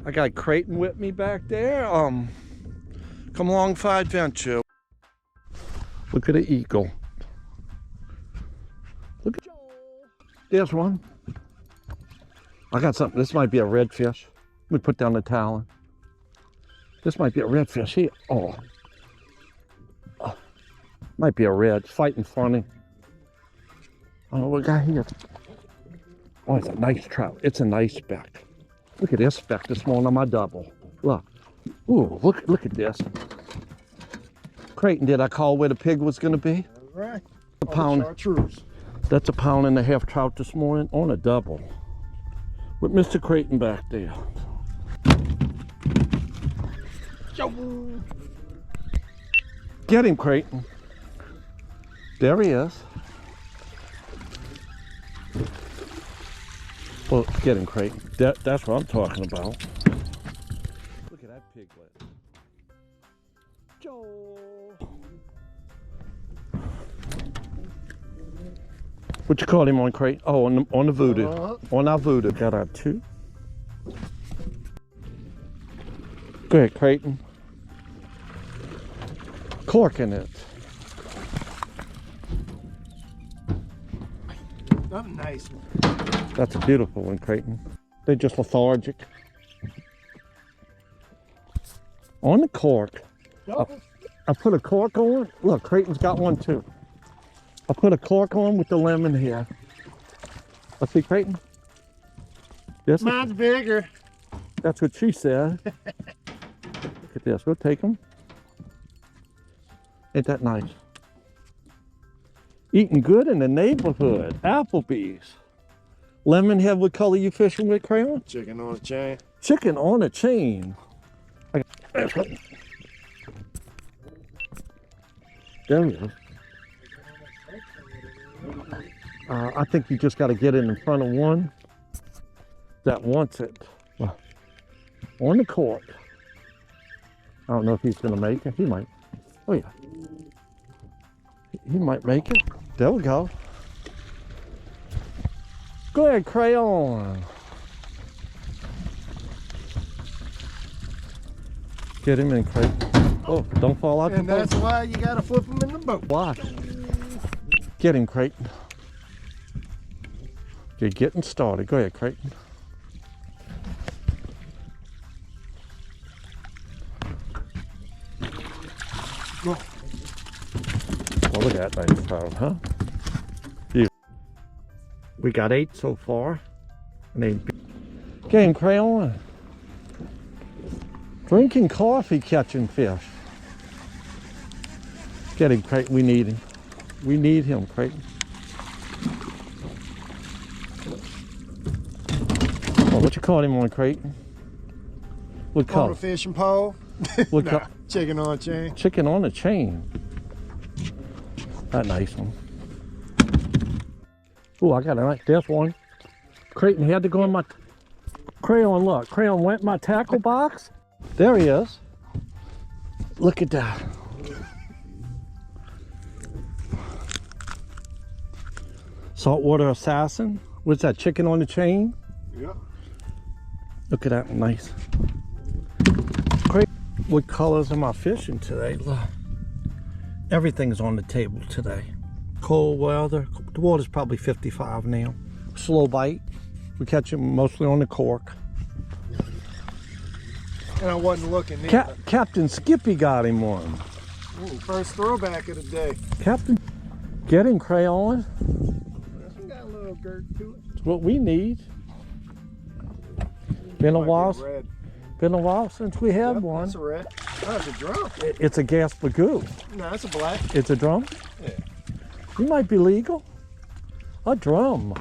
I got Creighton with me back there. Come along for adventure. Look at the eagle. Look at there's one. I got something. This might be a redfish. Let me put down the talon. This might be a redfish here. Oh. Might be a red. Fighting funny. Oh, what we got here? Oh, it's a nice trout. It's a nice speck. Look at this speck this morning on my double. Look. Ooh, look at this. Creighton, did I call where the pig was going to be? That's right. A pound. That's a 1.5 pound trout this morning on a double. With Mr. Creighton back there. Get him, Creighton. There he is. Well, get him, Creighton. That's what I'm talking about. Look at that piglet. Joel. What you call him on, Creighton? Oh, on the voodoo. On our voodoo. Got our 2. Go ahead, Creighton. Cork in it. That's a nice one. That's a beautiful one, Creighton. They're just lethargic. On the cork. I put a cork on. Look, Creighton's got one too. I put a cork on with the lemon here. Let's see, Creighton. Mine's bigger. That's what she said. Look at this. We'll take them. Ain't that nice? Eating good in the neighborhood. Applebee's. Lemonhead, what color you fishing with, Crayon? Chicken on a chain. Chicken on a chain. There he is. I think you just got to get it in front of one that wants it. On the cork. I don't know if he's going to make it. He might. Oh, yeah. He might make it. There we go. Go ahead, Crayon. Get him in, Creighton. Oh, don't fall out the boat. And that's why you gotta flip him in the boat. Watch. Get him, Creighton. You're getting started. Go ahead, Creighton. Go. Well, look at that nice trout, huh? We got 8 so far. Game Crayon. Drinking coffee, catching fish. Get him, Creighton. We need him. We need him, Creighton. Oh, what you call him on, Creighton? What color? On a fishing pole. What Nah, chicken on a chain. Chicken on a chain. That nice one. Oh, I got a nice, there's one. Creighton had to go in my, Crayon, look. Crayon went in my tackle box. There he is. Look at that. Saltwater assassin. What's that, chicken on the chain? Yeah. Look at that, nice. Creighton, what colors am I fishing today? Look. Everything's on the table today. Cold weather. The water's probably 55 now. Slow bite. We catch them mostly on the cork. And I wasn't looking either. Captain Skippy got him one. Ooh, first throwback of the day. Captain, get him, Crayon. This one got a little girth to it. It's what we need. Been a while. Been a while since we had one. That's a red. Oh, it's a drum. It's a gas bagoo. No, it's a black. It's a drum? Yeah. You might be legal. A drum.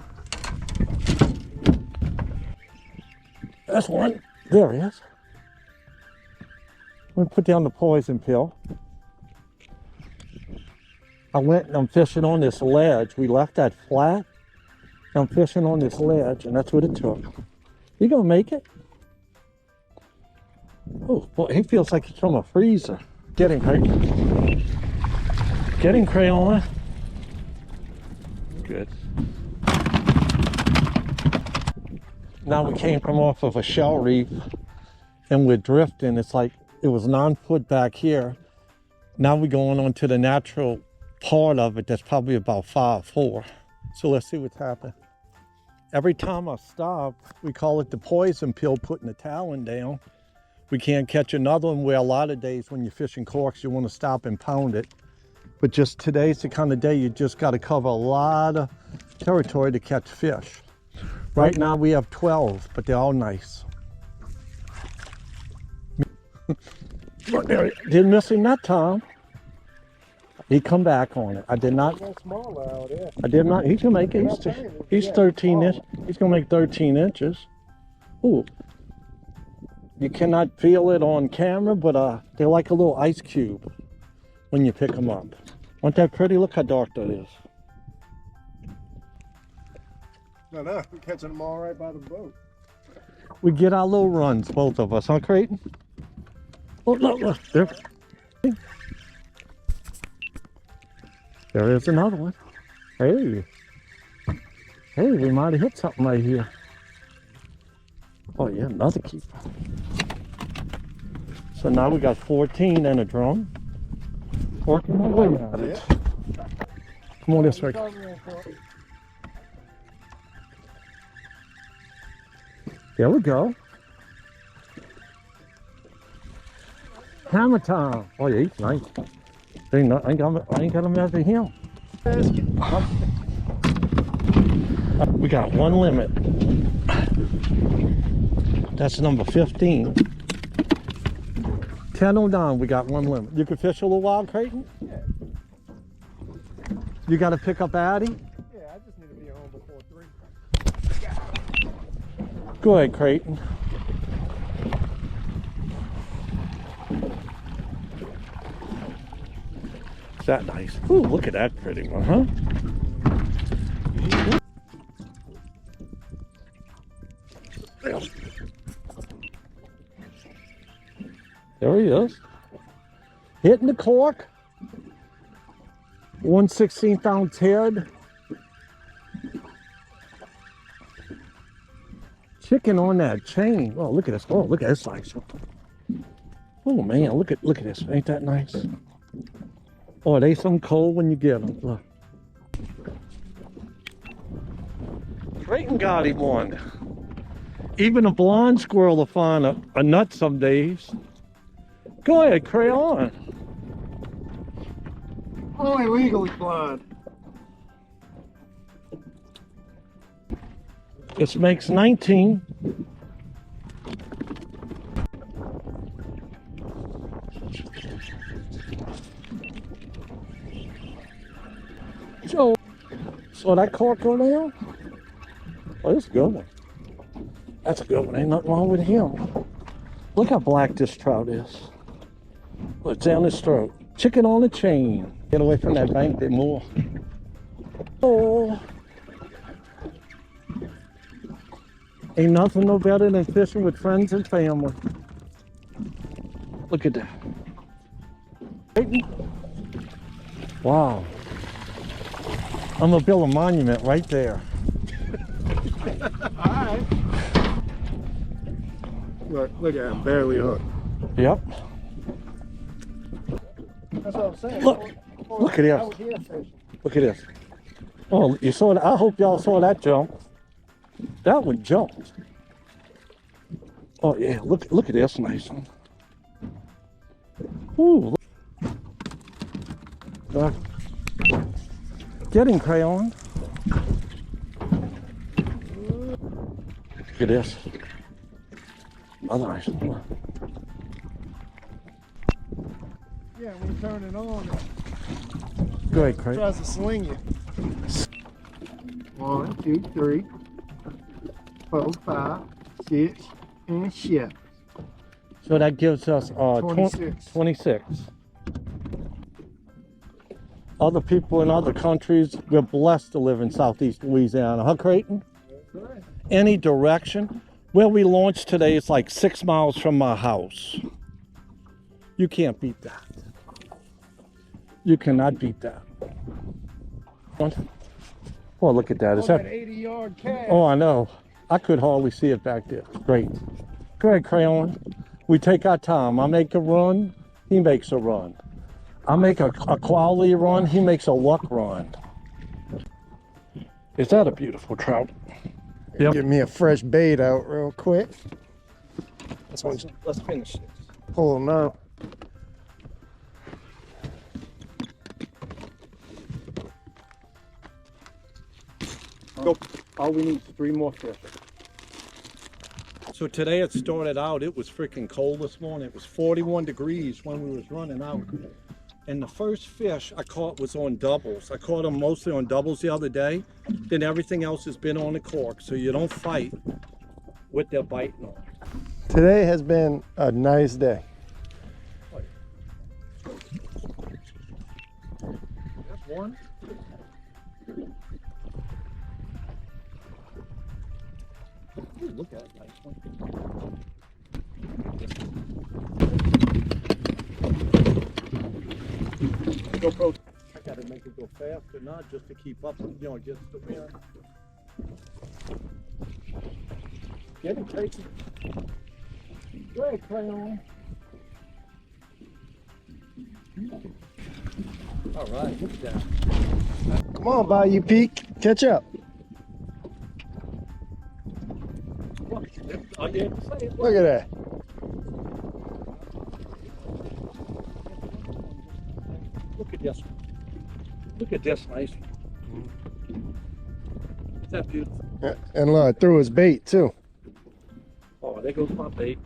That's one. There he is. Let me put down the poison pill. I went and I'm fishing on this ledge. We left that flat. I'm fishing on this ledge, and that's what it took. You gonna make it? Oh, boy, he feels like he's from a freezer. Get him, Creighton. Get him, Crayon. Good. Now we came from off of a shell reef. and we're drifting. It's like it was 9 foot back here. Now we're going on to the natural part of it that's probably about 5'4". So let's see what's happening. Every time I stop, we call it the poison pill, putting the talon down. We can't catch another one, where a lot of days when you're fishing corks, you want to stop and pound it. But just today's the kind of day you just got to cover a lot of territory to catch fish. Right now we have 12, but they're all nice. Look there, didn't miss him that time. He come back on it. I did not. Smaller out there. I did not. He can make it. He's 13 inches. He's gonna make 13 inches. Ooh. You cannot feel it on camera, but they're like a little ice cube when you pick them up. Aren't that pretty? Look how dark that is. No, we're catching them all right by the boat. We get our little runs, both of us, huh, Creighton? Oh, look, there. There is another one. Hey, we might have hit something right here. Oh yeah, another keeper. So now we got 14 and a drum. Working my way at it. Come on this way. There we go. Hammer time. Oh yeah, he's nice. I ain't got him after him. We got one limit. That's number 15. 10:09, we got one limit. You can fish a little while, Creighton? Yeah. You got to pick up Addie? Yeah, I just need to be home before 3. Go ahead, Creighton. Is that nice? Ooh, look at that pretty one, huh? There he is. Hitting the cork. 1/16 ounce head. Chicken on that chain. Oh, look at this. Oh, look at this size. Oh man, look at this. Ain't that nice? Oh, they some cold when you get them. Look. Creighton got him one. Even a blonde squirrel will find a nut some days. Go ahead, Crayon. Only legally blind. This makes 19. Joe, saw that cork go down? Oh, that's a good one. That's a good one. Ain't nothing wrong with him. Look how black this trout is. Look, it's down his throat. Chicken on a chain. Get away from that bank, they're more. Oh. Ain't nothing no better than fishing with friends and family. Look at that. Wow. I'm gonna build a monument right there. Alright. Look at him, barely hooked. Yep. That's what I'm saying. Look at this. Look at this. Oh, you saw that? I hope y'all saw that jump. That one jumped. Oh yeah, look at this nice one. Ooh. Look. Get him, Crayon. Look at this. Another nice one. Yeah, when you turn it on, Go ahead, it Crayon. tries to sling you. 1, 2, 3, 4, 5, 6, and 7. So that gives us 26. 26. Other people in other countries, we're blessed to live in Southeast Louisiana, huh, Creighton? That's right. Any direction. Where we launched today is like 6 miles from my house. You can't beat that. You cannot beat that. Oh, look at that. Is that 80-yard cast? Oh, I know. I could hardly see it back there. Great. Go ahead, Crayon. We take our time. I make a run, he makes a run. I make a quality run, he makes a luck run. Is that a beautiful trout? Yep. Get me a fresh bait out real quick. Let's finish this. Pull them out. Go. All we need is 3 more fish. So today it started out, it was freaking cold this morning. It was 41 degrees when we was running out. And the first fish I caught was on doubles. I caught them mostly on doubles the other day. Then everything else has been on the cork, so you don't fight with their biting on. Today has been a nice day. That's one. Ooh, look at that nice one. GoPro, I gotta make it go faster, not just to keep up, you know, against the wind. Get it, Tracy. Go ahead, Crayon. All right, look at that. Come on, Bayou Peak, catch up. Look at that. Look at this. Look at this nice one. Is that beautiful? Yeah, and look, I threw his bait too. Oh, there goes my bait.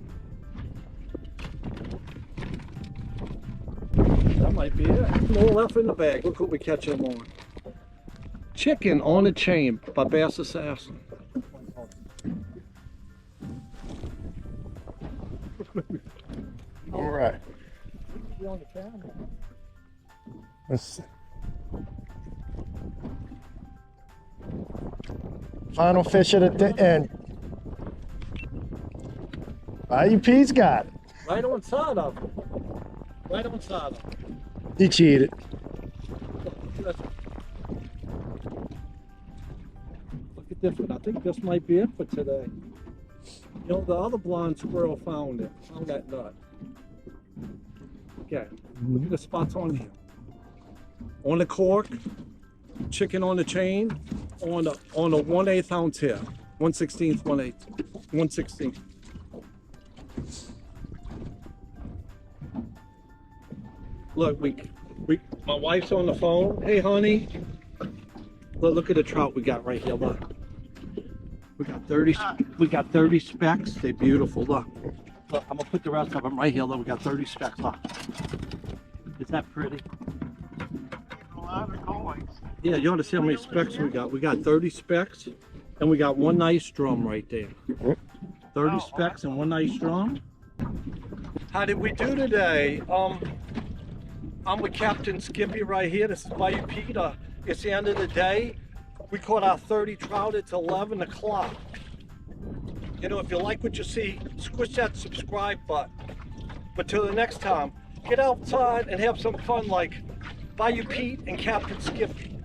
That might be it. More left in the bag. Look what we catch them on. Chicken on a chain by Bass Assassin. All right. Let's see. Final fish at the end. Bayou Pete's got it. Right on side of him. Right on side of him. He cheated. Look at this one. I think this might be it for today. You know, the other blind squirrel found it. Found that nut. Okay. Look at the spots on here. On the cork, chicken on the chain, on a 1/8 ounce here. 1/16, 1/8, 1/16. Look, my wife's on the phone. Hey, honey. Look at the trout we got right here. Look. We got 30 specks. They're beautiful. Look. Look, I'm gonna put the rest of them right here. Look, we got 30 specks. Look. Is that pretty? Yeah, you want to see how many specks we got? We got 30 specks, and we got one nice drum right there. 30 specks and one nice drum. How did we do today? I'm with Captain Skippy right here. This is Bayou Pete. It's the end of the day. We caught our 30 trout. It's 11 o'clock. You know, if you like what you see, squish that subscribe button. But till the next time, get outside and have some fun like Bayou Pete and Captain Skippy.